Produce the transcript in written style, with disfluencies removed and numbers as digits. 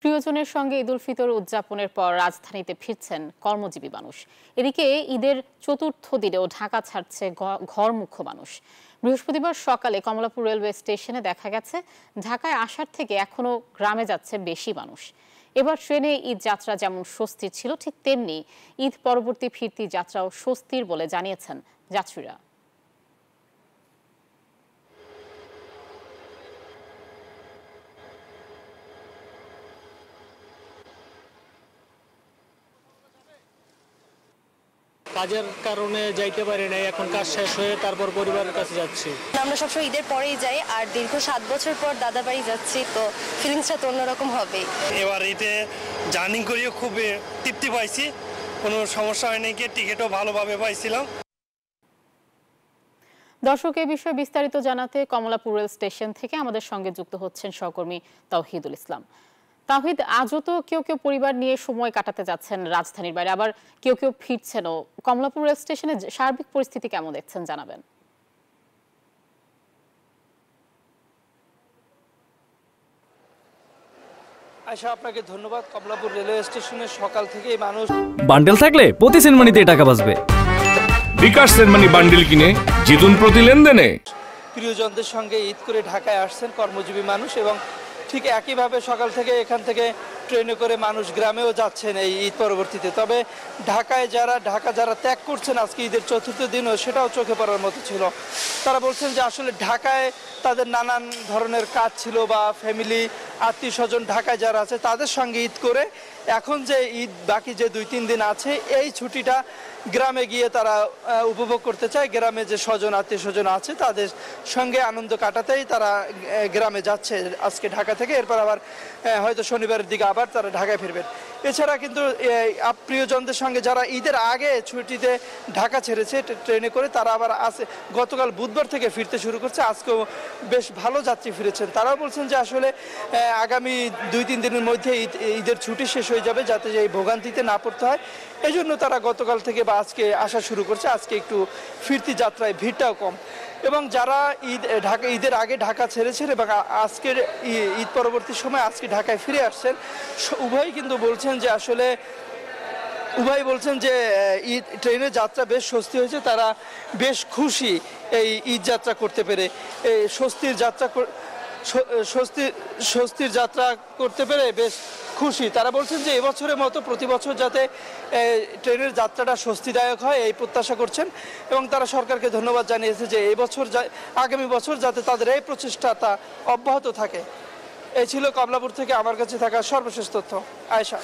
প্রিয়জনের সঙ্গে ঈদুল ফিতর উদযাপনের পর রাজধানীতে ফিরছেন কর্মজীবী মানুষ। এদিকে ঈদের চতুর্থ দিনেও ঢাকা ছাড়ছে ঘরমুখো মানুষ। বৃহস্পতিবার সকালে কমলাপুর রেলওয়ে স্টেশনে দেখা গেছে ঢাকায় আসার থেকে এখনো গ্রামে যাচ্ছে বেশি মানুষ। এবার ট্রেনে ঈদ যাত্রা যেমন স্বস্তির ছিল, ঠিক তেমনি ঈদ পরবর্তী ফিরতি যাত্রাও স্বস্তির বলে জানিয়েছেন যাত্রীরা। কাজের কারণে যাইতে পারি না, এখন কাজ শেষ হয়ে তারপর পরিবারের কাছে যাচ্ছি। আমরা সবসময় ঈদের পরেই যাই, আর দীর্ঘ 7 বছর পর দাদা বাড়ি যাচ্ছি, তো ফিলিংসটা তো অন্যরকম হবে। এবার ঈদে জার্নি করিও খুব তৃপ্তি পাইছি, কোনো সমস্যা হয়নি, গিয়ে টিকিটও ভালোভাবে পাইছিলাম। দর্শক, এই বিষয়ে বিস্তারিত জানাতে কমলাপুর রেল স্টেশন থেকে আমাদের সঙ্গে যুক্ত হচ্ছেন সহকর্মী তাওহিদুল ইসলাম। তাওহিদ, আজও তো কেউ কেউ পরিবার নিয়ে সময় কাটাতে যাচ্ছেন রাজধানীর বাইরে, আবার কেউ কেউ ফিরছেনও। কমলাপুর রেল স্টেশনে সার্বিক পরিস্থিতি কেমন দেখছেন জানাবেন। আয়শা, আপনাকে ধন্যবাদ। কমলাপুর রেলওয়ে স্টেশনে সকাল থেকেই মানুষ। বান্ডেল থাকলে প্রতি সেনমানিতে টাকা বাঁচবে। বিকাশ সেনমানি বান্ডেল কিনে জিতুন প্রতি লেনদেনে। প্রিয়জনদের সঙ্গে ঈদ করে ঢাকায় আসছেন কর্মজীবী মানুষ, এবং ঠিক একইভাবে সকাল থেকে এখান থেকে ট্রেনে করে মানুষ গ্রামেও যাচ্ছেন এই ঈদ পরবর্তীতে। তবে ঢাকা যারা ত্যাগ করছেন আজকে ঈদের চতুর্থ দিনও, সেটাও চোখে পড়ার মতো ছিল। তারা বলছেন যে আসলে ঢাকায় তাদের নানান ধরনের কাজ ছিল, বা ফ্যামিলি আত্মীয় স্বজন ঢাকায় যারা আছে তাদের সঙ্গে ঈদ করে এখন যে ঈদ বাকি যে 2-3 দিন আছে, এই ছুটিটা গ্রামে গিয়ে তারা উপভোগ করতে চায়। গ্রামে যে স্বজন আত্মীয় স্বজন আছে তাদের সঙ্গে আনন্দ কাটাতেই তারা গ্রামে যাচ্ছে আজকে ঢাকা থেকে। এরপর আবার হয়তো শনিবারের দিকে আবার তারা ঢাকায় ফিরবেন। এছাড়া কিন্তু প্রিয়জনদের সঙ্গে যারা ঈদের আগে ছুটিতে ঢাকা ছেড়েছে ট্রেনে করে, তারা আবার গতকাল বুধবার থেকে ফিরতে শুরু করছে। আজকেও বেশ ভালো যাত্রী ফিরেছেন। তারাও বলছেন যে আসলে আগামী 2-3 দিনের মধ্যে ঈদের ছুটি শেষ হয়ে যাবে, যাতে এই ভোগান্তিতে না পড়তে হয়। এই জন্য তারা গতকাল থেকে বা আজকে আসা শুরু করছে। আজকে একটু ফিরতি যাত্রায় ভিড়টাও কম। এবং যারা ঈদের আগে ঢাকা ছেড়েছেন এবং আজকের ঈদ পরবর্তী সময় আজকে ঢাকায় ফিরে আসছেন, উভয়ই কিন্তু বলছেন যে আসলে ঈদ ট্রেনের যাত্রা বেশ স্বস্তি হয়েছে। তারা বেশ খুশি এই ঈদ যাত্রা করতে পেরে, এই স্বস্তির যাত্রা করতে পেরে বেশ খুশি। তারা বলছেন যে এবছরের মতো প্রতি বছর যাতে ট্রেনের যাত্রাটা স্বস্তিদায়ক হয়, এই প্রত্যাশা করছেন। এবং তারা সরকারকে ধন্যবাদ জানিয়েছে যে আগামী বছর যাতে তাদের এই প্রচেষ্টাটা অব্যাহত থাকে। এই ছিল কমলাপুর থেকে আমার কাছে থাকা সর্বশেষ তথ্য। আয়েশা।